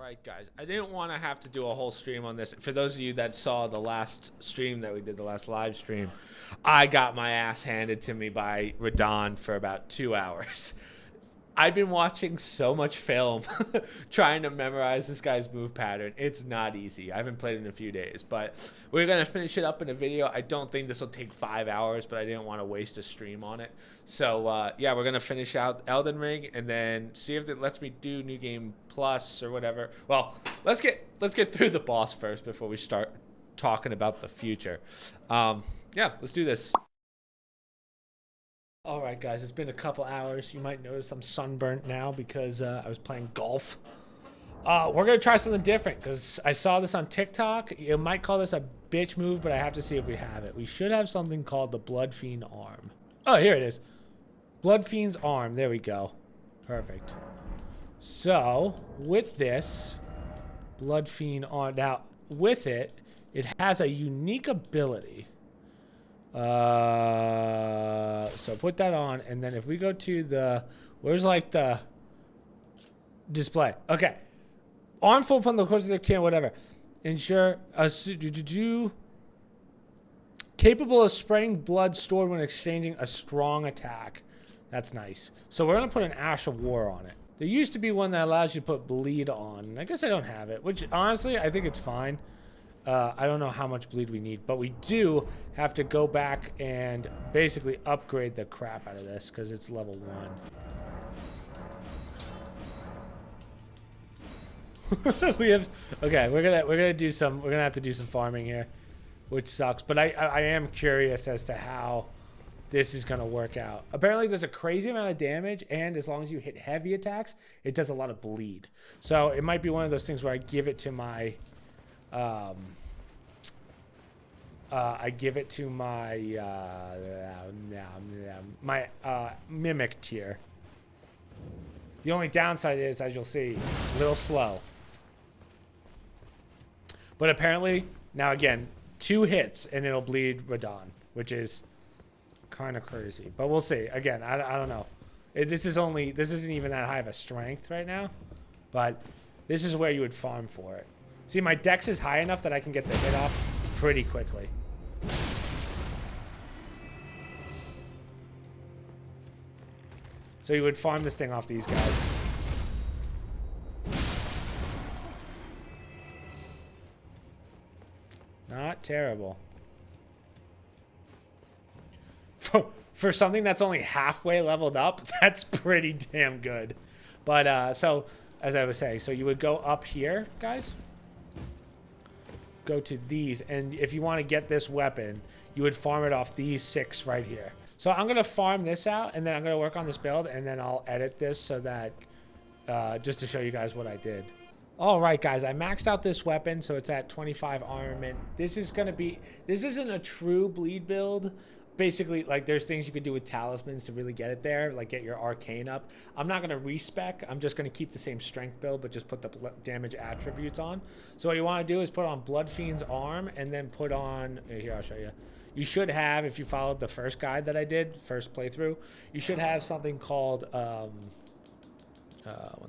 right, guys. I didn't want to have to do a whole stream on this. For those of you that saw the last stream that we did, the last live stream, I got my ass handed to me by Radon for about 2 hours. I've been watching so much film trying to memorize this guy's move pattern. It's not easy. I haven't played in a few days, but we're going to finish it up in a video. I don't think this will take 5 hours, but I didn't want to waste a stream on it. So, yeah, we're going to finish out Elden Ring and then see if it lets me do New Game Plus or whatever. Well, let's get through the boss first before we start talking about the future. Yeah, let's do this. All right, guys, it's been a couple hours. You might notice I'm sunburnt now because I was playing golf. We're going to try something different because I saw this on TikTok. You might call this a bitch move, but I have to see if we have it. We should have something called the Blood Fiend Arm. Oh, here it is. Blood Fiend's Arm. There we go. Perfect. So, with this Blood Fiend Arm, now, with it, it has a unique ability. So put that on, and then if we go to the, where's like the display? Okay. On full upon the course of their kin, whatever. Ensure capable of spraying blood stored when exchanging a strong attack. That's nice. So we're going to put an Ash of War on it. There used to be one that allows you to put bleed on. I guess I don't have it, which honestly, I think it's fine. I don't know how much bleed we need, but we do have to go back and basically upgrade the crap out of this because it's level 1. We have, okay, we're gonna have to do some farming here, which sucks. But I am curious as to how this is gonna work out. Apparently, there's a crazy amount of damage, and as long as you hit heavy attacks, it does a lot of bleed. So it might be one of those things where I give it to my mimic tier. The only downside is, as you'll see, a little slow. But apparently, now again, 2 hits and it'll bleed Radon, which is kind of crazy. But we'll see. Again, I don't know. This isn't even that high of a strength right now, but this is where you would farm for it. See, my dex is high enough that I can get the hit off pretty quickly. So you would farm this thing off these guys. Not terrible. For something that's only halfway leveled up, that's pretty damn good. But, so, as I was saying, so you would go up here, guys. Go to these, and if you want to get this weapon, you would farm it off these 6 right here. So I'm going to farm this out, and then I'm going to work on this build, and then I'll edit this so that, just to show you guys what I did. All right, guys, I maxed out this weapon, so it's at 25 armament. This isn't a true bleed build. Basically, like, there's things you could do with talismans to really get it there, like get your arcane up. I'm not going to respec. I'm just going to keep the same strength build, but just put the damage attributes on. So what you want to do is put on Blood Fiend's Arm, and then put on, here, I'll show you. You should have, if you followed the first guide that I did, first playthrough, you should have something called, one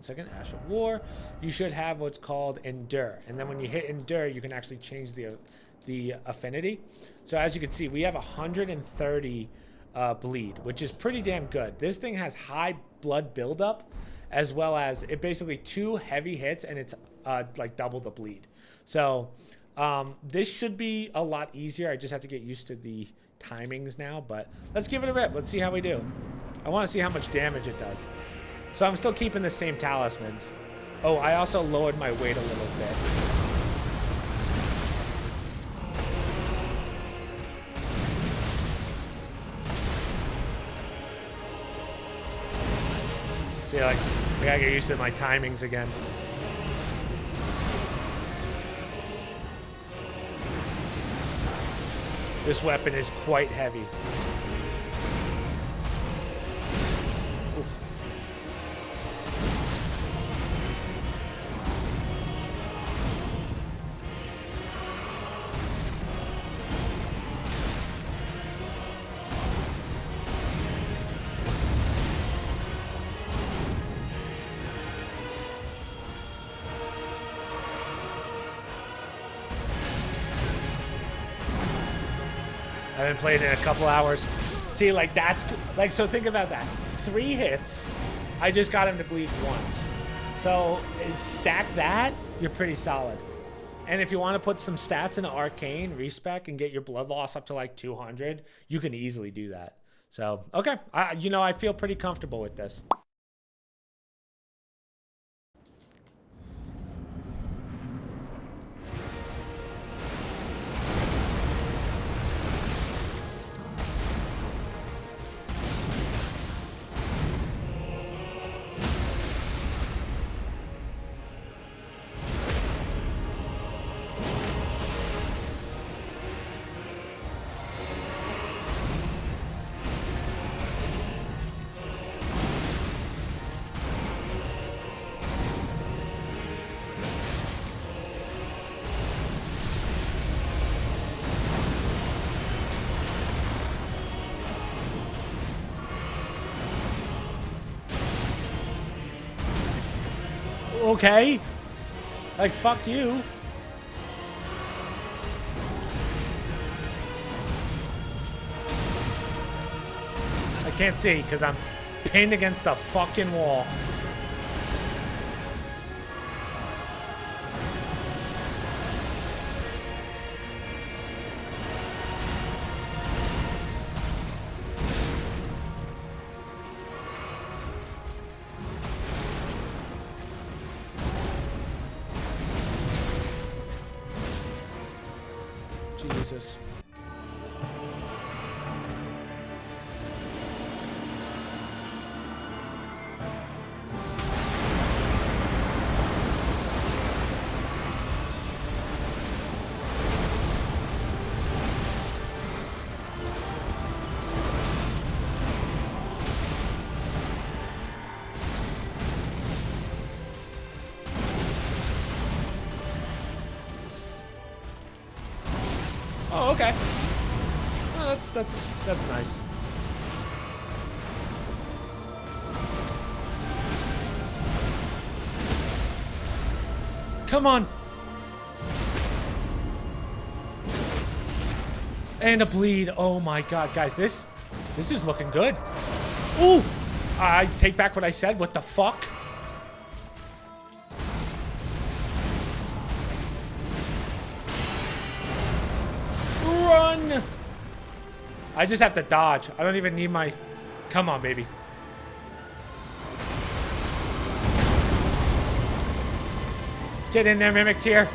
second, Ash of War. You should have what's called Endure. And then when you hit Endure, you can actually change the affinity. So as you can see, we have 130 bleed, which is pretty damn good. This thing has high blood buildup, as well as it basically 2 heavy hits, and it's like double the bleed. So this should be a lot easier. I just have to get used to the timings now, but let's give it a rip. Let's see how we do. I want to see how much damage it does. So I'm still keeping the same talismans. Oh, I also lowered my weight a little bit. See, like, I gotta get used to my timings again. This weapon is quite heavy. Oof. I haven't played in a couple hours. See, like that's like, so think about that. 3 hits. I just got him to bleed once. So stack that, you're pretty solid. And if you want to put some stats into Arcane, respec, and get your blood loss up to like 200, you can easily do that. So, okay. I feel pretty comfortable with this. Okay. Like, fuck you. I can't see because I'm pinned against the fucking wall. Jesus. Oh, okay. Oh, that's nice. Come on. And a bleed. Oh my god, guys, this is looking good. Ooh. I take back what I said. What the fuck? Run! I just have to dodge. I don't even need my... Come on, baby. Get in there, Mimic Tier.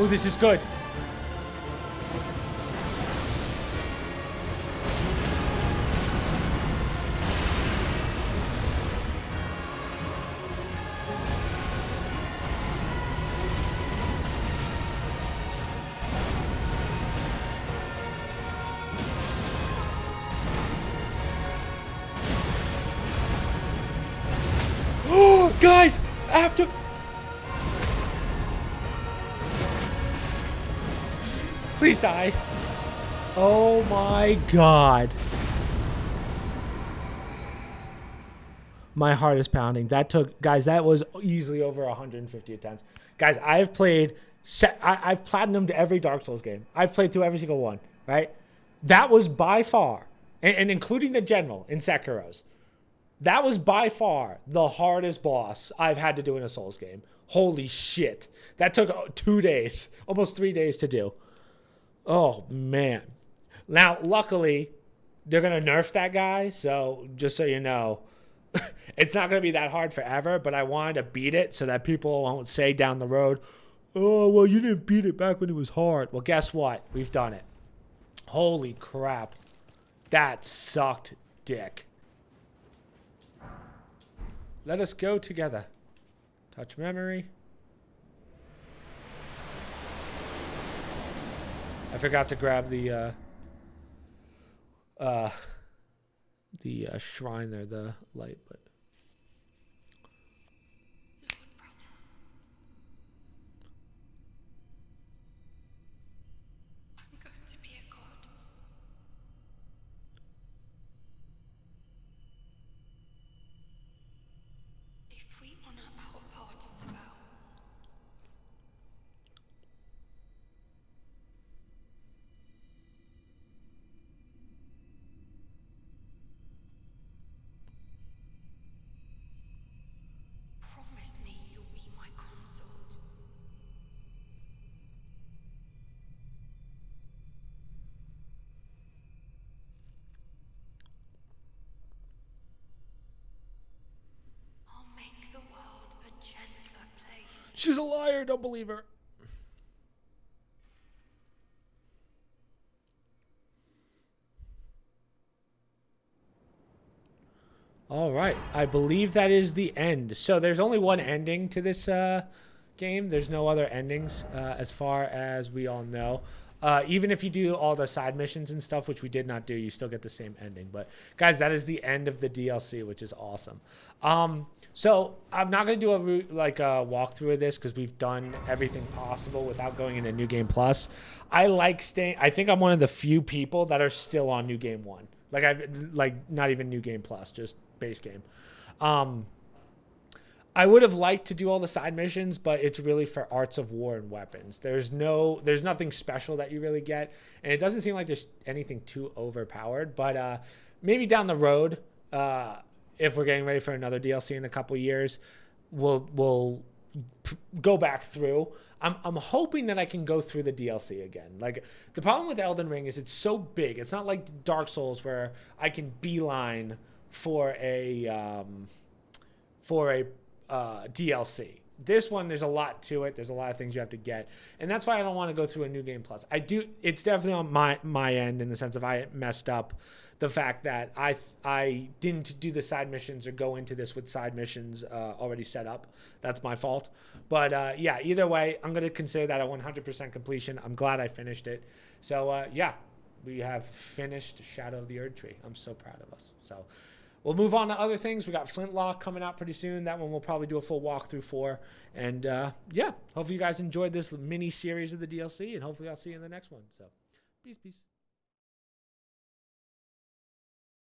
Ooh, this is good. Guys, after... Please die. Oh my god. My heart is pounding. That took... Guys, that was easily over 150 attempts. Guys, I've played... I've platinumed every Dark Souls game. I've played through every single one, right? That was by far, and including the general in Sekiro's, that was by far the hardest boss I've had to do in a Souls game. Holy shit. That took 2 days, almost 3 days to do. Oh, man. Now, luckily, they're going to nerf that guy, so just so you know, it's not going to be that hard forever, but I wanted to beat it so that people won't say down the road, oh, well, you didn't beat it back when it was hard. Well, guess what? We've done it. Holy crap. That sucked dick. Let us go together. Touch memory. I forgot to grab the shrine there, the light, but Lord brother, I'm going to be a god. If we honor our part of the vow, She's a liar. Don't believe her. All right. I believe that is the end. So there's only one ending to this game. There's no other endings as far as we all know. Even if you do all the side missions and stuff, which we did not do, you still get the same ending. But guys, that is the end of the DLC, which is awesome. So I'm not going to do a walkthrough of this because we've done everything possible without going into New Game Plus. I like staying. I think I'm one of the few people that are still on New Game 1. Not even New Game Plus, just base game. I would have liked to do all the side missions, but it's really for Arts of War and weapons. There's nothing special that you really get, and it doesn't seem like there's anything too overpowered. But maybe down the road, if we're getting ready for another DLC in a couple years, we'll go back through. I'm hoping that I can go through the DLC again. Like, the problem with Elden Ring is it's so big. It's not like Dark Souls where I can beeline for a DLC. This one, there's a lot to it. There's a lot of things you have to get, and that's why I don't want to go through a New Game Plus. It's definitely on my end in the sense of I messed up the fact that I didn't do the side missions or go into this with side missions already set up. That's my fault. But yeah, either way, I'm going to consider that a 100% completion. I'm glad I finished it. So yeah, we have finished Shadow of the Erdtree. I'm so proud of us. So we'll move on to other things. We got Flintlock coming out pretty soon. That one we'll probably do a full walkthrough for. And yeah, hopefully you guys enjoyed this mini series of the DLC, and hopefully I'll see you in the next one. So peace.